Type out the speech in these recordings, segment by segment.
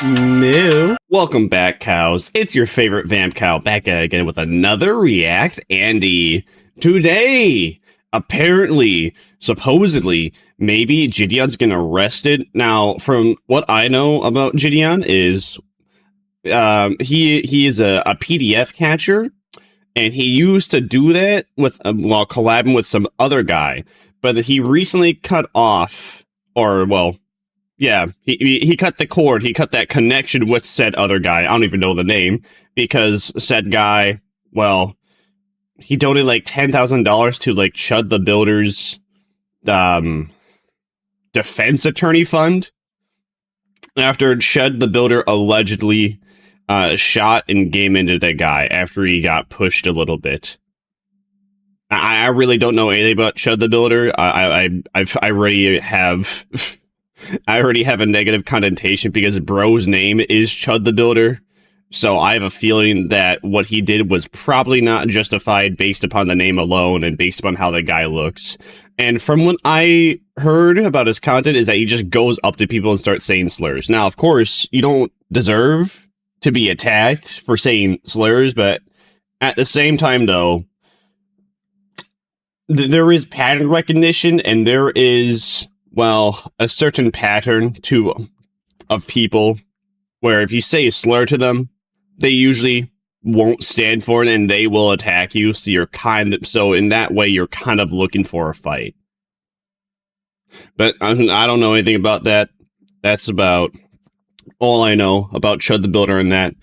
Moo. Welcome back, cows. It's your favorite vamp cow back again with another React Andy. Today, apparently, supposedly, maybe JiDion's getting arrested. Now, from what I know about JiDion is, he is a PDF catcher, and he used to do that with while collabing with some other guy, but he recently cut off, or well. Yeah, he cut the cord, he cut that connection with said other guy, I don't even know the name, because said guy, well, he donated like $10,000 to like Chud the Builder's defense attorney fund, after Chud the Builder allegedly shot and game ended that guy after he got pushed a little bit. I really don't know anything about Chud the Builder. I already have a negative connotation because bro's name is Chud the Builder, so I have a feeling that what he did was probably not justified based upon the name alone and based upon how the guy looks. And from what I heard about his content is that he just goes up to people and starts saying slurs. Now, of course, you don't deserve to be attacked for saying slurs, but at the same time, though, there is pattern recognition and there is, well, a certain pattern of people where if you say a slur to them, they usually won't stand for it and they will attack you. So in that way, you're kind of looking for a fight. But I don't know anything about that. That's about all I know about Chud the Builder and that.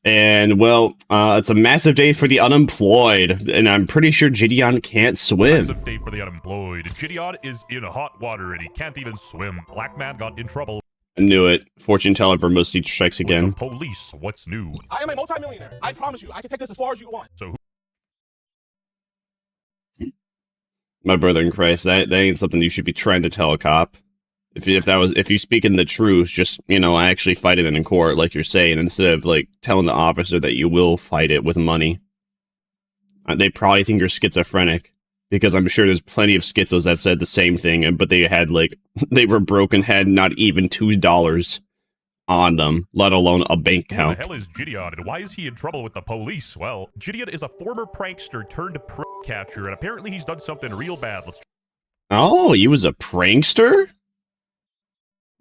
And, well, it's a massive day for the unemployed, and I'm pretty sure JiDion can't swim. Massive day for the unemployed. JiDion is in hot water, and he can't even swim. Black man got in trouble. I knew it. Fortune teller Vermisa strikes again. Police, what's new? I am a multi-millionaire. I promise you, I can take this as far as you want. So My brother in Christ, that ain't something you should be trying to tell a cop. If you speak in the truth, just, you know, actually fight it in court, like you're saying, instead of, like, telling the officer that you will fight it with money. They probably think you're schizophrenic, because I'm sure there's plenty of schizos that said the same thing, but they had, like, they were broken, had not even $2 on them, let alone a bank account. Who the hell is JiDion, and why is he in trouble with the police? Well, JiDion is a former prankster turned catcher, and apparently he's done something real bad. Oh, he was a prankster?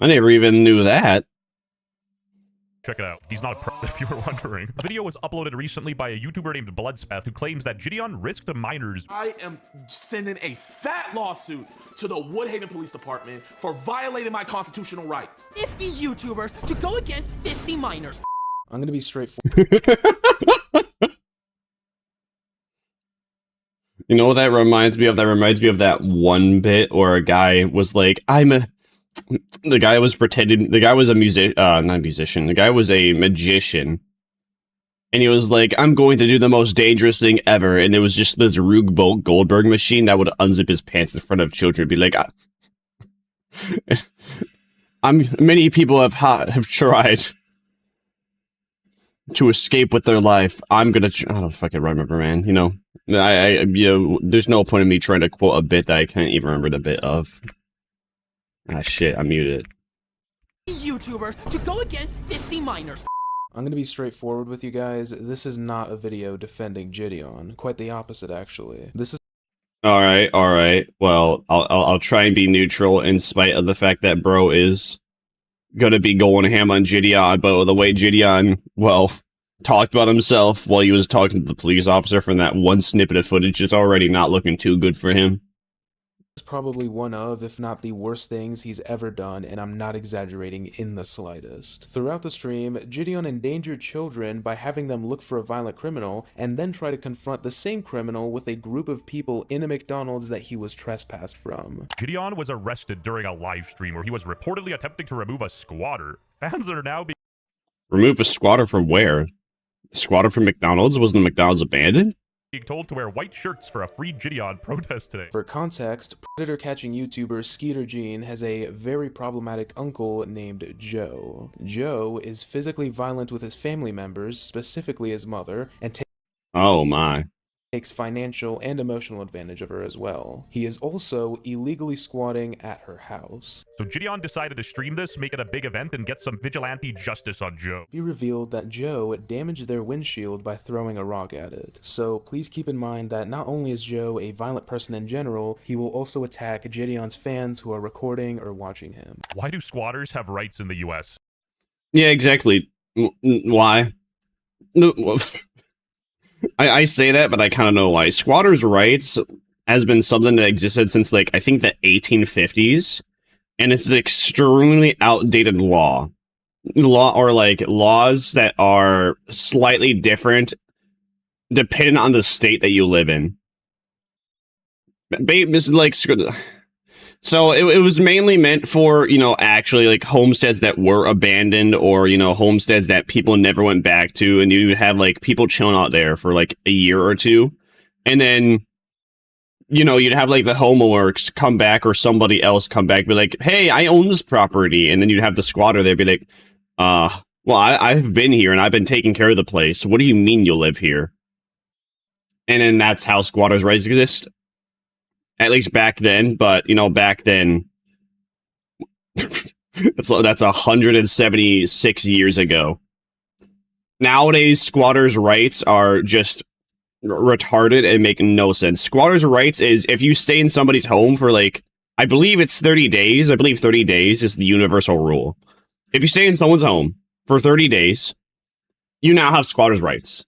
I never even knew that. Check it out. He's not a pro, if you were wondering. The video was uploaded recently by a YouTuber named Bloodspeth who claims that JiDion risked minors. I am sending a fat lawsuit to the Woodhaven Police Department for violating my constitutional rights. 50 YouTubers to go against 50 minors. I'm gonna be straightforward. You know what that reminds me of? That reminds me of that one bit where a guy was like, the guy was pretending, the guy was a not a musician, the guy was a magician. And he was like, I'm going to do the most dangerous thing ever. And it was just this Rube Goldberg machine that would unzip his pants in front of children and be like, many people have tried to escape with their life. I don't fucking remember, man. You know, there's no point in me trying to quote a bit that I can't even remember the bit of. Ah, shit, I muted. YouTubers to go against 50 minors. I'm gonna be straightforward with you guys. This is not a video defending JiDion. Quite the opposite, actually. This is. All right. Well, I'll try and be neutral in spite of the fact that bro is gonna be going ham on JiDion, but the way JiDion, well, talked about himself while he was talking to the police officer from that one snippet of footage is already not looking too good for him. It's probably one of, if not the worst things he's ever done, and I'm not exaggerating in the slightest. Throughout the stream, JiDion endangered children by having them look for a violent criminal, and then try to confront the same criminal with a group of people in a McDonald's that he was trespassed from. JiDion was arrested during a live stream where he was reportedly attempting to remove a squatter. Fans are now being... Remove a squatter from where? The squatter from McDonald's? Wasn't the McDonald's abandoned? Being told to wear white shirts for a free JiDion protest today. For context, predator-catching YouTuber Skeeter Gene has a very problematic uncle named Joe. Joe is physically violent with his family members, specifically his mother, and oh my. takes financial and emotional advantage of her as well. He is also illegally squatting at her house. So JiDion decided to stream this, make it a big event, and get some vigilante justice on Joe. He revealed that Joe damaged their windshield by throwing a rock at it. So please keep in mind that not only is Joe a violent person in general, he will also attack JiDion's fans who are recording or watching him. Why do squatters have rights in the US? Yeah, exactly. Why? I say that, but I kind of know why. Squatters' rights has been something that existed since, like, I think the 1850s, and it's an extremely outdated law. Or, like, laws that are slightly different depending on the state that you live in. So it was mainly meant for, you know, actually like homesteads that were abandoned, or, you know, homesteads that people never went back to, and you would have like people chilling out there for like a year or two, and then, you know, you'd have like the homeowners come back, or somebody else come back, be like, hey, I own this property, and then you'd have the squatter there be like, well, I've been here and I've been taking care of the place. What do you mean you live here? And then that's how squatters' rights exist. At least back then, but, you know, back then, that's 176 years ago. Nowadays, squatters' rights are just retarded and make no sense. Squatters' rights is if you stay in somebody's home for, like, I believe it's 30 days. I believe 30 days is the universal rule. If you stay in someone's home for 30 days, you now have squatters' rights.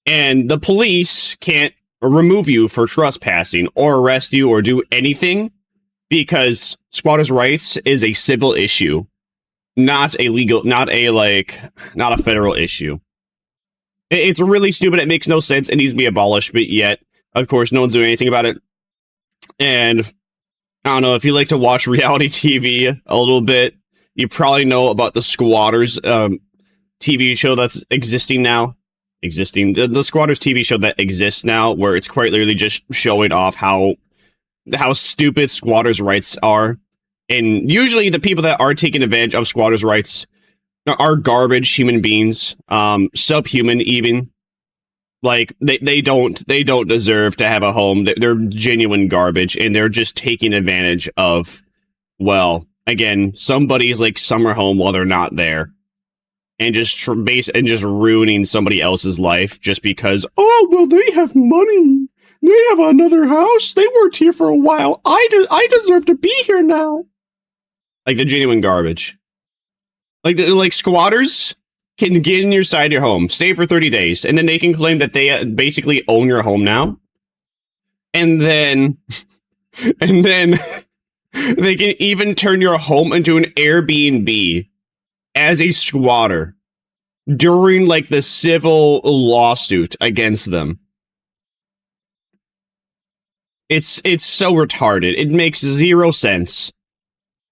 And the police can't remove you for trespassing or arrest you or do anything, because squatters' rights is a civil issue, not a legal, not a federal issue. It's really stupid. It makes no sense. It needs to be abolished, but yet, of course, no one's doing anything about it. And I don't know, if you like to watch reality TV a little bit, you probably know about the Squatters TV show that's existing now. The Squatters TV show that exists now, where it's quite literally just showing off how stupid squatters' rights are. And usually the people that are taking advantage of squatters' rights are garbage human beings, subhuman even. Like, they don't deserve to have a home. They're genuine garbage, and they're just taking advantage of, well, again, somebody's like summer home while they're not there. And just ruining somebody else's life just because, oh, well, they have money. They have another house. They worked here for a while. I deserve to be here now. Like, the genuine garbage. Like squatters can get in your side of your home, stay for 30 days, and then they can claim that they basically own your home now. And then they can even turn your home into an Airbnb as a squatter during, like, the civil lawsuit against them. It's so retarded. It makes zero sense.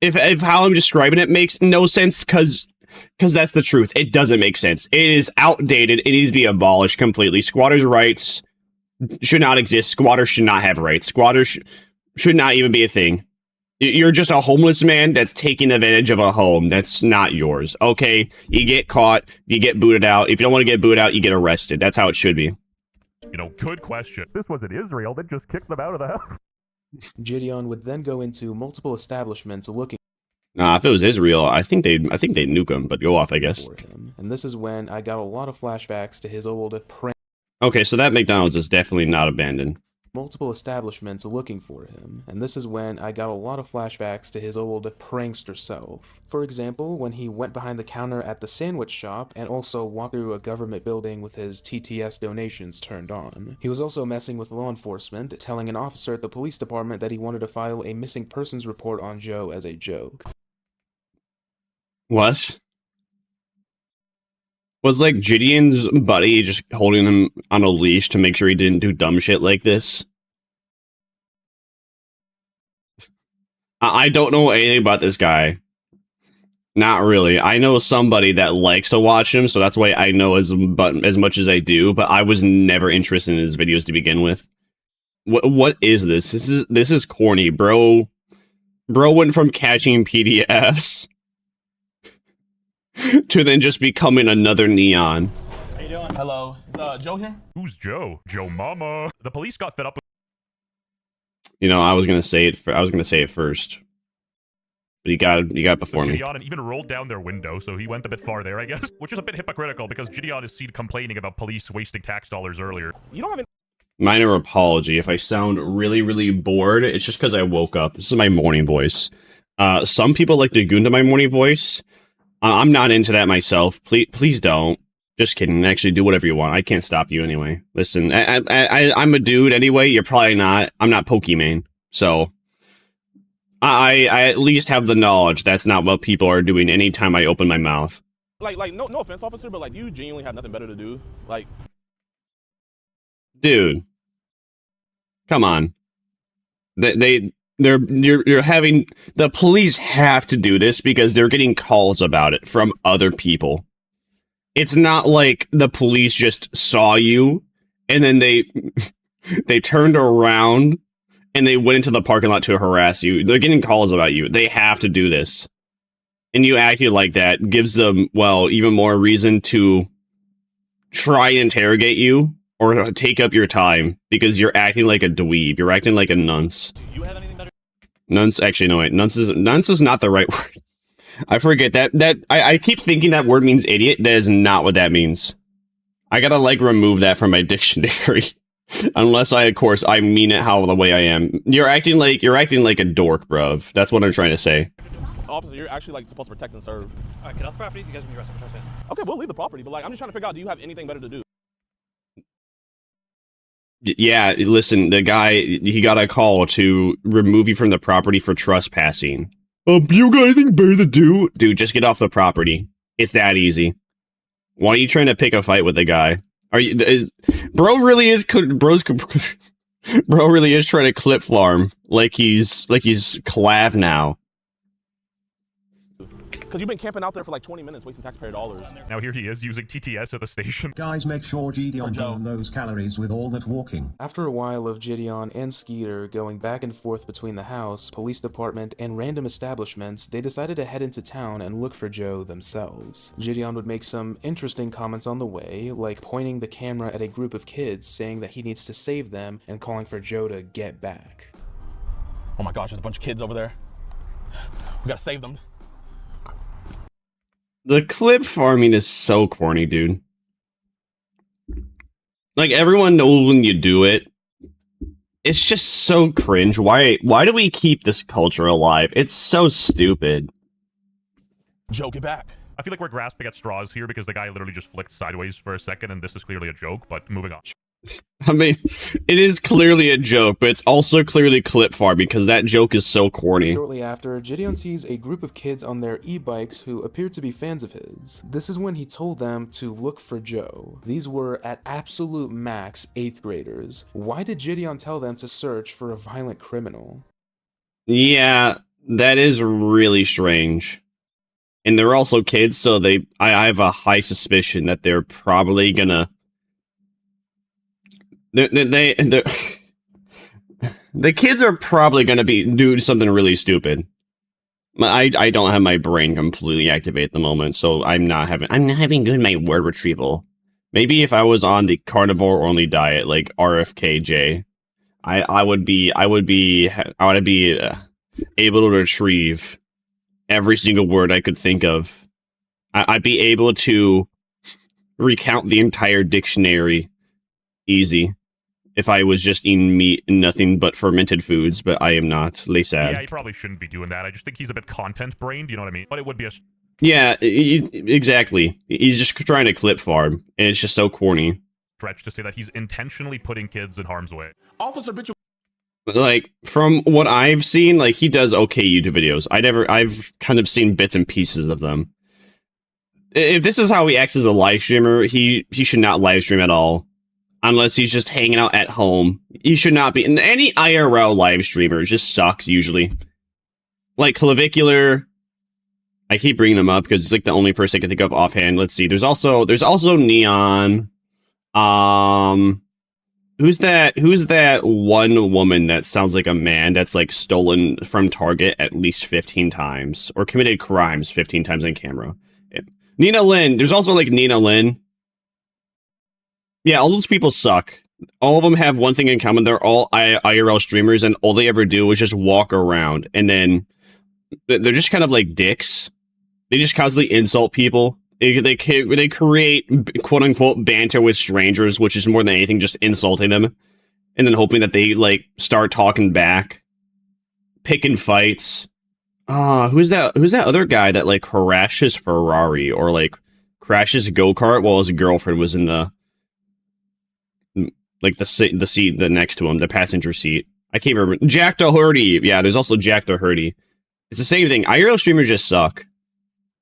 If how I'm describing it makes no sense, because that's the truth. It doesn't make sense. It is outdated. It needs to be abolished completely. Squatters' rights should not exist. Squatters should not have rights. Squatters should not even be a thing. You're just a homeless man that's taking advantage of a home that's not yours. Okay, you get caught, you get booted out. If you don't want to get booted out, you get arrested. That's how it should be. You know, good question. This was in Israel that just kicked them out of the house. JiDion would then go into multiple establishments looking Nah, if it was Israel, I think they'd nuke him, but go off, I guess. for him. And this is when I got a lot of flashbacks to his old prank. Okay, so that McDonald's is definitely not abandoned. Multiple establishments looking for him, and this is when I got a lot of flashbacks to his old prankster self. For example, when he went behind the counter at the sandwich shop and also walked through a government building with his TTS donations turned on. He was also messing with law enforcement, telling an officer at the police department that he wanted to file a missing persons report on Joe as a joke. What? Was, like, JiDion's buddy just holding him on a leash to make sure he didn't do dumb shit like this? I don't know anything about this guy. Not really. I know somebody that likes to watch him, so that's why I know as much as I do, but I was never interested in his videos to begin with. What is this? This is corny, bro. Bro went from catching PDFs to then just becoming another Neon. Hello. Is Joe here? Who's Joe? Joe Mama. The police got fed up with You know, I was gonna say it. I was gonna say it first, but you got it before me. JiDion and even rolled down their window, so he went a bit far there, I guess. Which is a bit hypocritical because JiDion is seen complaining about police wasting tax dollars earlier. You don't have any. Minor apology if I sound really, really bored. It's just because I woke up. This is my morning voice. Some people like to goon to my morning voice. I'm not into that myself. Please don't. Just kidding. Actually, do whatever you want. I can't stop you anyway. Listen, I'm a dude anyway. You're probably not. I'm not Pokemon. So, I at least have the knowledge that's not what people are doing anytime I open my mouth. Like, no offense, officer, but like, you genuinely have nothing better to do. Like, dude, come on. You're having the police have to do this because they're getting calls about it from other people. It's not like the police just saw you and then they turned around and they went into the parking lot to harass you. They're getting calls about you. They have to do this. And you acting like that gives them, well, even more reason to try and interrogate you or take up your time because you're acting like a dweeb. You're acting like a nunce. do you have anything better? Nunce, actually, no, wait. Nunce is not the right word. I forget that. I keep thinking that word means idiot. That is not what that means. I gotta, like, remove that from my dictionary. Unless of course, I mean it the way I am. You're acting like a dork, bruv. That's what I'm trying to say. Officer, you're actually like supposed to protect and serve. Alright, get off the property. You guys can be arrested for trespassing. Okay, we'll leave the property, but like, I'm just trying to figure out, do you have anything better to do? Yeah, listen, the guy, he got a call to remove you from the property for trespassing. You got anything better to do? Dude, just get off the property. It's that easy. Why are you trying to pick a fight with the guy? Bro really is trying to clip farm like he's Clav now. Because you've been camping out there for like 20 minutes, wasting taxpayer dollars. Now here he is using TTS at the station. Guys, make sure JiDion burn those calories with all that walking. After a while of JiDion and Skeeter going back and forth between the house, police department, and random establishments, they decided to head into town and look for Joe themselves. JiDion would make some interesting comments on the way, like pointing the camera at a group of kids saying that he needs to save them and calling for Joe to get back. Oh my gosh, there's a bunch of kids over there. We gotta save them. The clip farming is so corny, dude. Like, everyone knows when you do it. It's just so cringe. Why do we keep this culture alive? It's so stupid. Joe, get back. I feel like we're grasping at straws here because the guy literally just flicked sideways for a second and this is clearly a joke, but moving on. I mean, it is clearly a joke, but it's also clearly clip farm because that joke is so corny. Shortly after, JiDion sees a group of kids on their e-bikes who appear to be fans of his. This is when he told them to look for Joe. These were, at absolute max, 8th graders. Why did JiDion tell them to search for a violent criminal? Yeah, that is really strange. And they're also kids, so I have a high suspicion that they're probably gonna... The kids are probably gonna do something really stupid. I don't have my brain completely activated at the moment, so I'm not having good my word retrieval. Maybe if I was on the carnivore only diet like RFKJ, I would be able to retrieve every single word I could think of. I'd be able to recount the entire dictionary easy. If I was just eating meat and nothing but fermented foods, but I am not. Lay sad. Yeah, he probably shouldn't be doing that. I just think he's a bit content-brained, you know what I mean? But it would be a... Yeah, exactly. He's just trying to clip farm, and it's just so corny. stretch to say that he's intentionally putting kids in harm's way. Officer Mitchell. Like, from what I've seen, like, he does okay YouTube videos. I've kind of seen bits and pieces of them. If this is how he acts as a live streamer, he should not live stream at all. Unless he's just hanging out at home. He should not be. And any IRL live streamer just sucks, usually. Like, Clavicular. I keep bringing him up because it's like the only person I can think of offhand. Let's see. There's also Neon. Who's that one woman that sounds like a man that's like stolen from Target at least 15 times or committed crimes 15 times on camera? Nina Lynn. There's also like Nina Lynn. Yeah, all those people suck. All of them have one thing in common. They're all IRL streamers, and all they ever do is just walk around. And then they're just kind of like dicks. They just constantly insult people. They create quote-unquote banter with strangers, which is more than anything just insulting them. And then hoping that they, like, start talking back. Picking fights. Who's that other guy that, like, crashed his Ferrari? Or, like, crashed his go-kart while his girlfriend was in the... like, the seat next to him, the passenger seat. I can't remember. Jack Doherty. Yeah, there's also Jack Doherty. It's the same thing. IRL streamers just suck.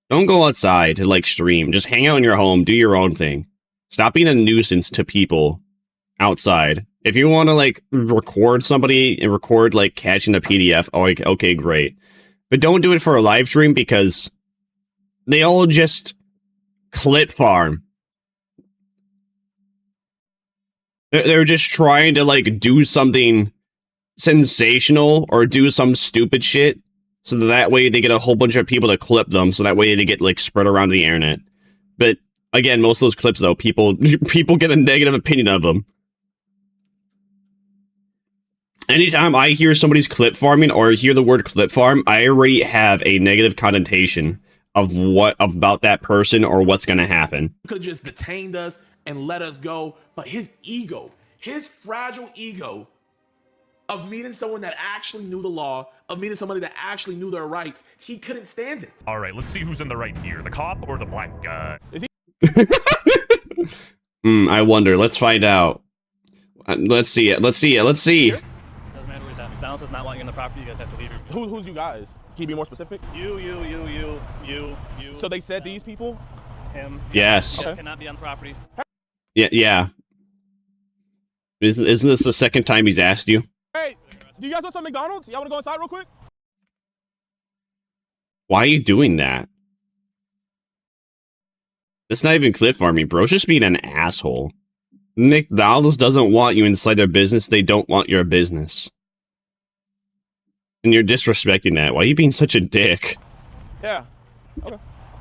Don't go outside to, like, stream. Just hang out in your home. Do your own thing. Stop being a nuisance to people outside. If you want to, like, record somebody and record, like, catching a PDF, okay, great. But don't do it for a live stream because they all just clip farm. They're just trying to, like, do something sensational or do some stupid shit. So that way they get a whole bunch of people to clip them. So that way they get, like, spread around the internet. But again, most of those clips, though, people get a negative opinion of them. Anytime I hear somebody's clip farming or hear the word clip farm, I already have a negative connotation of what about that person or what's going to happen. Could have just detained us and let us go. But his ego, his fragile ego of meeting someone that actually knew the law, of meeting somebody that actually knew their rights, he couldn't stand it. All right, let's see who's in the right here, the cop or the black guy. Is he? I wonder. Let's find out. Let's see it. Let's see. Doesn't matter where he's at. McDonald's does not want you in the property. You guys have to leave. Who's you guys? Can you be more specific? You. So they said these people? Him. Yes. You guys cannot be on the property. Yeah. Isn't this the second time he's asked you? Hey, do you guys want some McDonald's? Y'all want to go inside real quick? Why are you doing that? That's not even clip farming, bro. It's just being an asshole. McDonald's doesn't want you inside their business. They don't want your business. And you're disrespecting that. Why are you being such a dick? Yeah. Okay.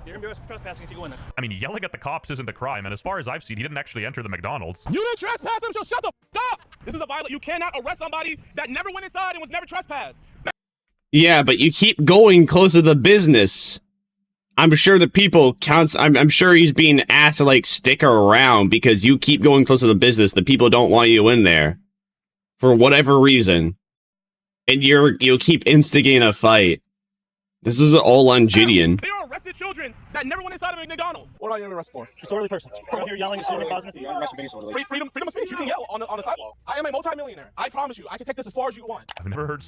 You're gonna be arrested for trespassing if you go in there. I mean, yelling at the cops isn't a crime, and as far as I've seen, he didn't actually enter the McDonald's. You didn't trespass him, so shut the f up! This is a violation. You cannot arrest somebody that never went inside and was never trespassed. Yeah, but you keep going close to the business. I'm sure the people counts. I'm sure he's being asked to, like, stick around because you keep going close to the business. The people don't want you in there for whatever reason, and you'll keep instigating a fight. This is all on JiDion. They are arrested children that never went inside of a McDonald's. What are you arrested for? Disorderly person. You're out here yelling and shooting and causing Freedom of speech. You can yell on the sidewalk. I am a multimillionaire. I promise you. I can take this as far as you want. I've never heard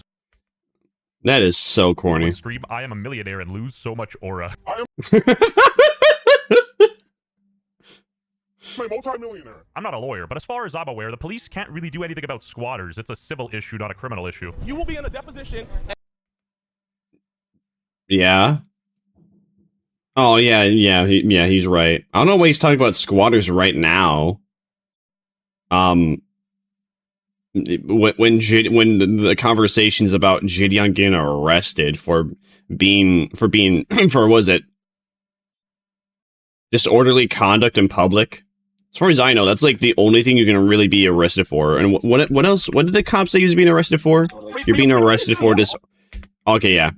That is so corny. someone scream, "I am a millionaire," and lose so much aura. I'm a multi-millionaire. I'm not a lawyer, but as far as I'm aware, the police can't really do anything about squatters. It's a civil issue, not a criminal issue. You will be in a deposition. Yeah. Oh yeah, he's right. I don't know why he's talking about squatters right now. When the conversations about JiDion getting arrested for was it disorderly conduct in public? As far as I know, that's like the only thing you can really be arrested for. And what else? What did the cops say he was being arrested for? You're being arrested for Okay, yeah.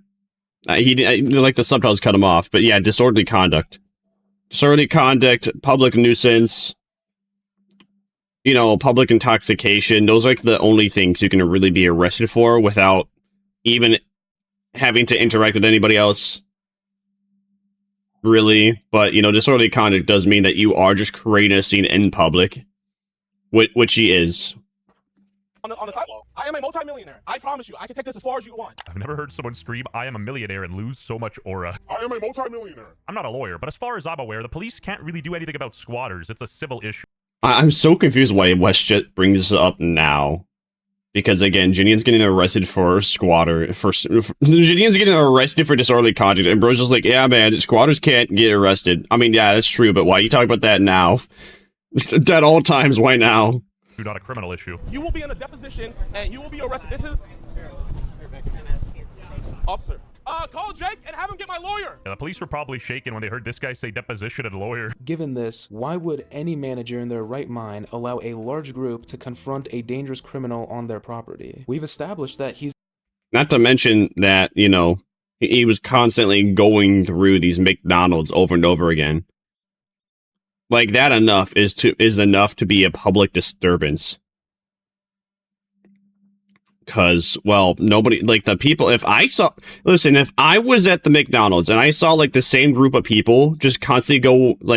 Like the subtitles cut him off, but yeah, disorderly conduct, public nuisance. You know, public intoxication. Those are like the only things you can really be arrested for without even having to interact with anybody else. Really. But, you know, disorderly conduct does mean that you are just creating a scene in public. Which he is. On the sidewalk. I am a multimillionaire. I promise you. I can take this as far as you want. I've never heard someone scream, "I am a millionaire," and lose so much aura. I am a multi-millionaire. I'm not a lawyer, but as far as I'm aware, the police can't really do anything about squatters. It's a civil issue. I'm so confused why WestJet brings this up now. Because again, JiDion's getting arrested for JiDion's getting arrested for disorderly conduct, and bro's just like, yeah man, squatters can't get arrested. I mean, yeah, that's true, but why are you talking about that now? At all times, why now? Not a criminal issue. You will be in a deposition and you will be arrested. This is... Officer. Call Jake and have him get my lawyer. Yeah, the police were probably shaken when they heard this guy say deposition and lawyer. Given this, why would any manager in their right mind allow a large group to confront a dangerous criminal on their property? We've established that he's Not to mention that, you know, he was constantly going through these McDonald's over and over again. Like, that is enough to be a public disturbance. Because, well, nobody, like, the people, if I was at the McDonald's and I saw, like, the same group of people just constantly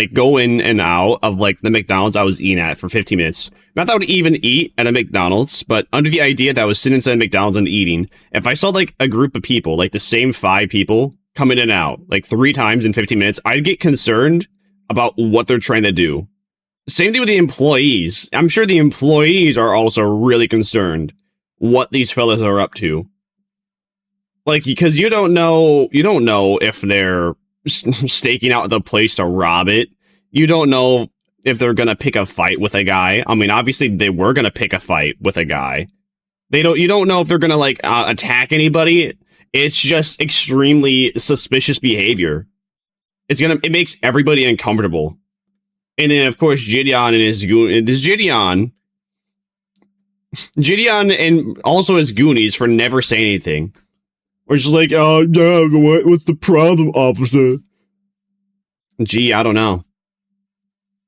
go in and out of, like, the McDonald's I was eating at for 15 minutes. Not that I would even eat at a McDonald's, but under the idea that I was sitting inside McDonald's and eating, if I saw, like, a group of people, like, the same 5 people come in and out, like, 3 times in 15 minutes, I'd get concerned about what they're trying to do. Same thing with the employees. I'm sure the employees are also really concerned what these fellas are up to. Like, because you don't know if they're staking out the place to rob it. You don't know if they're gonna pick a fight with a guy. I mean, obviously they were gonna pick a fight with a guy. You don't know if they're gonna, like, attack anybody. It's just extremely suspicious behavior. It makes everybody uncomfortable. And then, of course, JiDion and also his Goonies for never saying anything. We're just like, oh, yeah, what's the problem, officer? Gee, I don't know.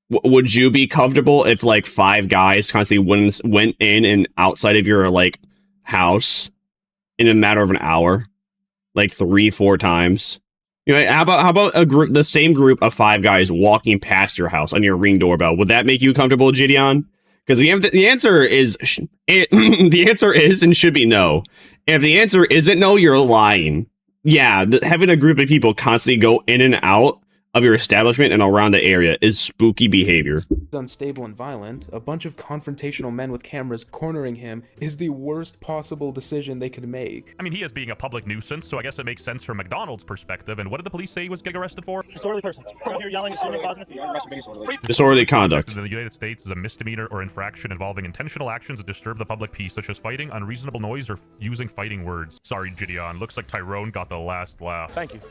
Would you be comfortable if, like, 5 guys constantly went in and outside of your, like, house in a matter of an hour? Like, 3-4 times? You know, how about the same group of 5 guys walking past your house on your Ring doorbell? Would that make you comfortable, JiDion? Because the answer is the answer is and should be no. And if the answer isn't no, you're lying. Yeah, having a group of people constantly go in and out of your establishment and around the area is spooky behavior. Unstable and violent. A bunch of confrontational men with cameras cornering him is the worst possible decision they could make. I mean, he is being a public nuisance, so I guess it makes sense from McDonald's perspective. And what did the police say he was getting arrested for? Disorderly person. If you're yelling, Disorderly conduct. In the United States is a misdemeanor or infraction involving intentional actions that disturb the public peace, such as fighting, unreasonable noise, or using fighting words. Sorry, JiDion. Looks like Tyrone got the last laugh. Thank you.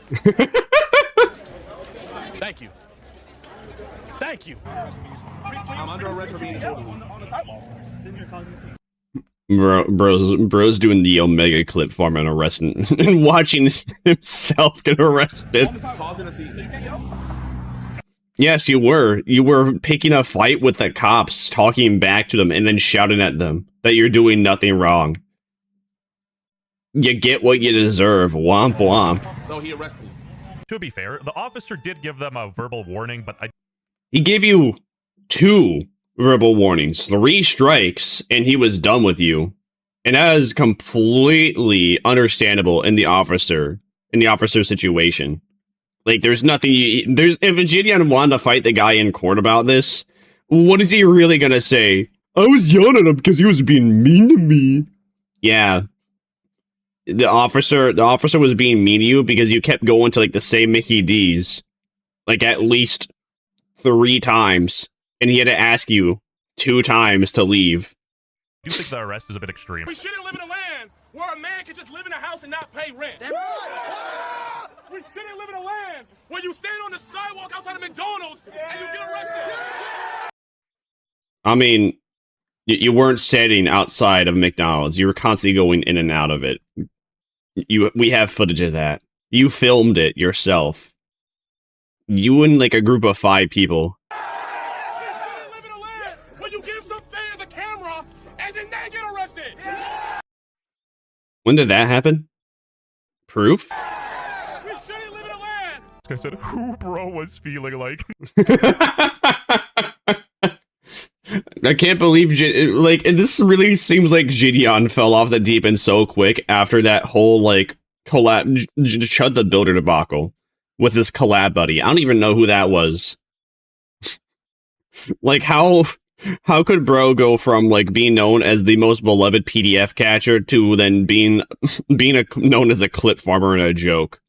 Thank you. Thank you. I'm under arrest for being disorderly. Bro's doing the Omega clip farm and arresting and watching himself get arrested. Yes, you were. You were picking a fight with the cops, talking back to them, and then shouting at them that you're doing nothing wrong. You get what you deserve. Womp womp. So he arrested me. To be fair, the officer did give them a verbal warning, but he gave you 2 verbal warnings, 3 strikes, and he was done with you. And that is completely understandable in the officer situation. Like, there's nothing if JiDion wanted to fight the guy in court about this, what is he really gonna say? I was yelling at him because he was being mean to me. Yeah. The officer was being mean to you because you kept going to, like, the same Mickey D's, like, at least 3 times, and he had to ask you 2 times to leave. I do think the arrest is a bit extreme. We shouldn't live in a land where a man can just live in a house and not pay rent. We shouldn't live in a land where you stand on the sidewalk outside of McDonald's and you get arrested. I mean, you weren't sitting outside of McDonald's. You were constantly going in and out of it. We have footage of that. You filmed it yourself. You and, like, a group of 5 people. You shouldn't live in a land where you give some fans a camera and then they get arrested. When did that happen? Proof? We shouldn't live in a land. This guy said, who bro was feeling like? I can't believe, this really seems like JiDion fell off the deep end so quick after that whole, like, collab, Chud the Builder debacle with his collab buddy. I don't even know who that was. Like, how could bro go from, like, being known as the most beloved PDF catcher to then being known as a clip farmer and a joke?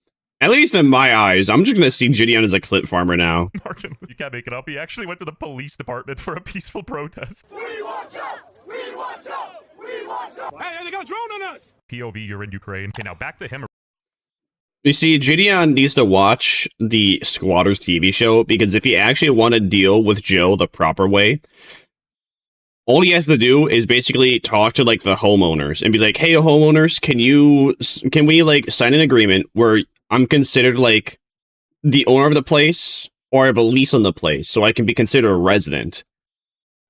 At least in my eyes, I'm just gonna see JiDion as a clip farmer now. Martin, you can't make it up. He actually went to the police department for a peaceful protest. We want you! We want you! We want you! Hey, they got a drone on us! POV, you're in Ukraine. Okay, now back to him. You see, JiDion needs to watch the Squatters TV show, because if he actually want to deal with Joe the proper way, all he has to do is basically talk to like the homeowners and be like, "Hey, homeowners, can we like sign an agreement where I'm considered like the owner of the place, or I have a lease on the place, so I can be considered a resident?"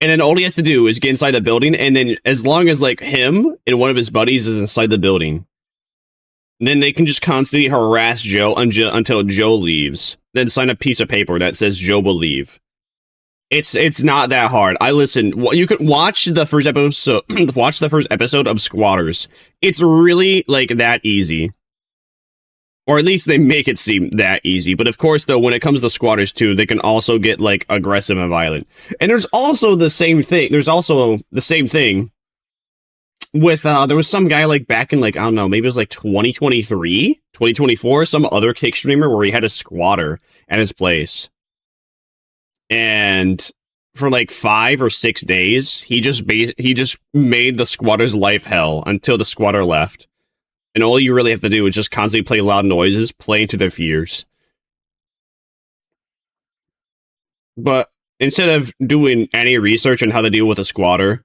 And then all he has to do is get inside the building, and then as long as like him and one of his buddies is inside the building, then they can just constantly harass Joe until Joe leaves. Then sign a piece of paper that says Joe will leave. It's not that hard. You can watch the first episode. Watch the first episode of Squatters. It's really like that easy, or at least they make it seem that easy. But of course, though, when it comes to Squatters 2, they can also get like aggressive and violent. And there's also the same thing. With there was some guy like back in like, I don't know, maybe it was like 2023, 2024, some other kick streamer where he had a squatter at his place. And for like 5 or 6 days, he just made the squatter's life hell until the squatter left. And all you really have to do is just constantly play loud noises, play into their fears. But instead of doing any research on how to deal with a squatter,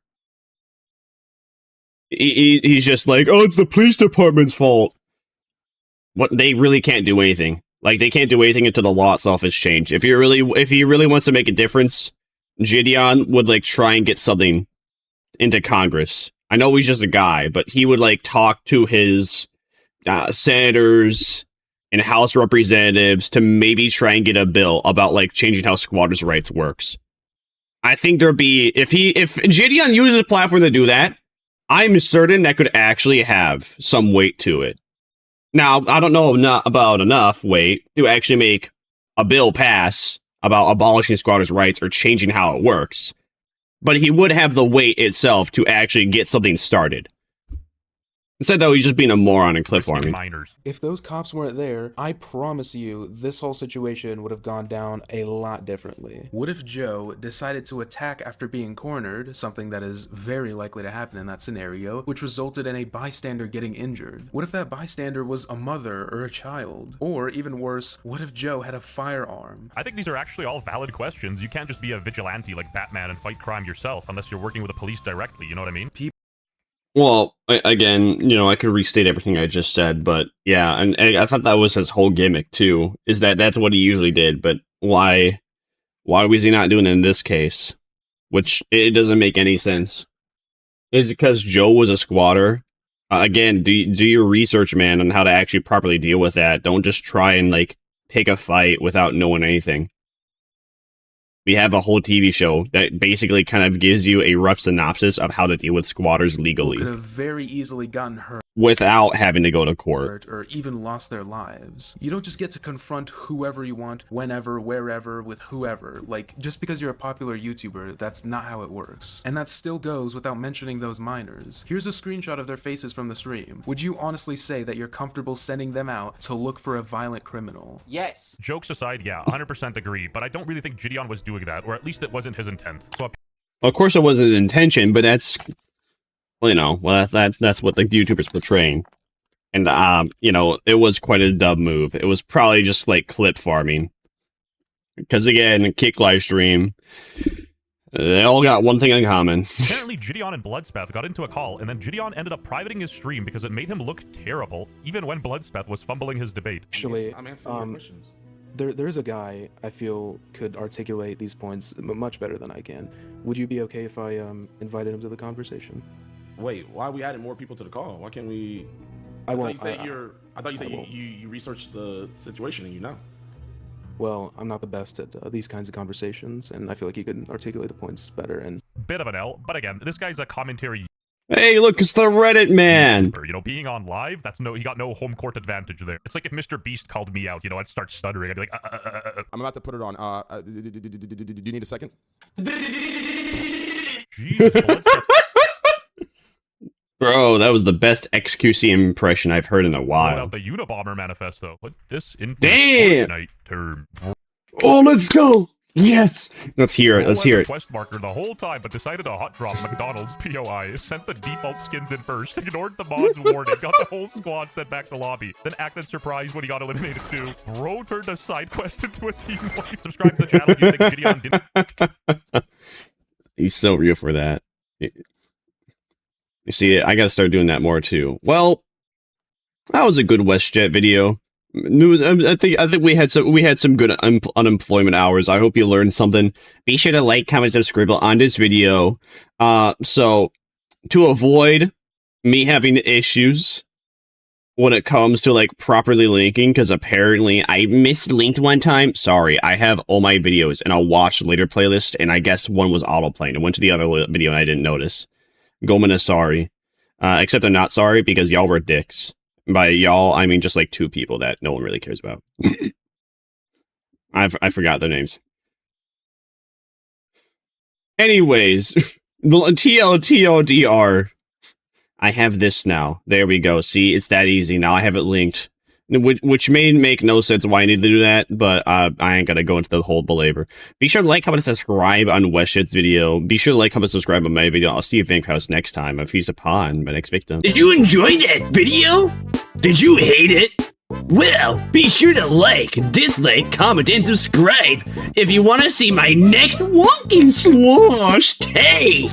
he's just like, "Oh, it's the police department's fault." What, they really can't do anything. Like, they can't do anything until the law itself is changed. If he really wants to make a difference, JiDion would like try and get something into Congress. I know he's just a guy, but he would like talk to his senators and House representatives to maybe try and get a bill about like changing how squatters' rights works. I think there'd be, if JiDion uses a platform to do that, I'm certain that could actually have some weight to it. Now, I don't know about enough weight to actually make a bill pass about abolishing squatters' rights or changing how it works. But he would have the weight itself to actually get something started. Instead, though, he's just being a moron and cliff farming. If those cops weren't there, I promise you, this whole situation would have gone down a lot differently. What if Joe decided to attack after being cornered, something that is very likely to happen in that scenario, which resulted in a bystander getting injured? What if that bystander was a mother or a child? Or, even worse, what if Joe had a firearm? I think these are actually all valid questions. You can't just be a vigilante like Batman and fight crime yourself unless you're working with the police directly, you know what I mean? Well, again, I could restate everything I just said, but yeah, and I thought that was his whole gimmick too, is that's what he usually did, but why was he not doing it in this case? Which, it doesn't make any sense. Is it because Joe was a squatter? Again, do your research, man, on how to actually properly deal with that. Don't just try and, like, pick a fight without knowing anything. We have a whole TV show that basically kind of gives you a rough synopsis of how to deal with squatters legally. Who could have very easily gotten hurt without having to go to court. Or even lost their lives. You don't just get to confront whoever you want, whenever, wherever, with whoever. Like, just because you're a popular YouTuber, that's not how it works. And that still goes without mentioning those minors. Here's a screenshot of their faces from the stream. Would you honestly say that you're comfortable sending them out to look for a violent criminal? Yes. Jokes aside, yeah, 100% agree, but I don't really think JiDion was doing that, or at least it wasn't his intent. So, of course it wasn't intention, but that's, that's what the YouTuber's portraying. And, it was quite a dub move. It was probably just, like, clip farming. Because, again, Kick livestream, they all got one thing in common. Apparently, JiDion and Bloodspeth got into a call, and then JiDion ended up privating his stream because it made him look terrible, even when Bloodspeth was fumbling his debate. Actually, I'm answering your questions. There's a guy I feel could articulate these points much better than I can. Would you be okay if I invited him to the conversation? Wait, why are we adding more people to the call? Why can't we? I won't. I thought you said you researched the situation and you know. Well, I'm not the best at these kinds of conversations, and I feel like he could articulate the points better. And bit of an L, but again, this guy's a commentary. Hey, look, it's the Reddit man. Being on live, he got no home court advantage there. It's like if Mr. Beast called me out, I'd start stuttering. I'd be like, I'm about to put it on. Do you need a second? Jesus, Bro, that was the best XQC impression I've heard in a while. Out the Unabomber manifesto. Put this in damn Fortnite term. Oh, let's go. Yes! Let's hear it. Let's hear it. Quest marker the whole time, but decided to hot drop McDonald's POI. Sent the default skins in first. Ignored the mod's warning. Got the whole squad sent back to lobby. Then acted surprised when he got eliminated too. Bro turned a side quest into a team wipe. Subscribe to the channel. You think JiDion didn't? He's so real for that. You see, I gotta start doing that more too. Well, that was a good WestJet video. I think we had some good unemployment hours. I hope you learned something. Be sure to like, comment, subscribe on this video. So to avoid me having issues when it comes to like properly linking, because apparently I mislinked one time. Sorry, I have all my videos in a watch later playlist, and I guess one was autoplaying. It went to the other video and I didn't notice. Gomen is sorry. Except I'm not sorry because y'all were dicks. By y'all, I mean just like 2 people that no one really cares about. I forgot their names. Anyways, TLDR. I have this now. There we go. See, it's that easy. Now I have it linked. Which may make no sense why I need to do that, but I ain't gonna go into the whole belabor. Be sure to like, comment, and subscribe on WestJet's video. Be sure to like, comment, subscribe on my video. I'll see you Vampire Cow next time. I feast upon my next victim. Did you enjoy that video? Did you hate it? Well, be sure to like, dislike, comment, and subscribe if you want to see my next wonky slosh take.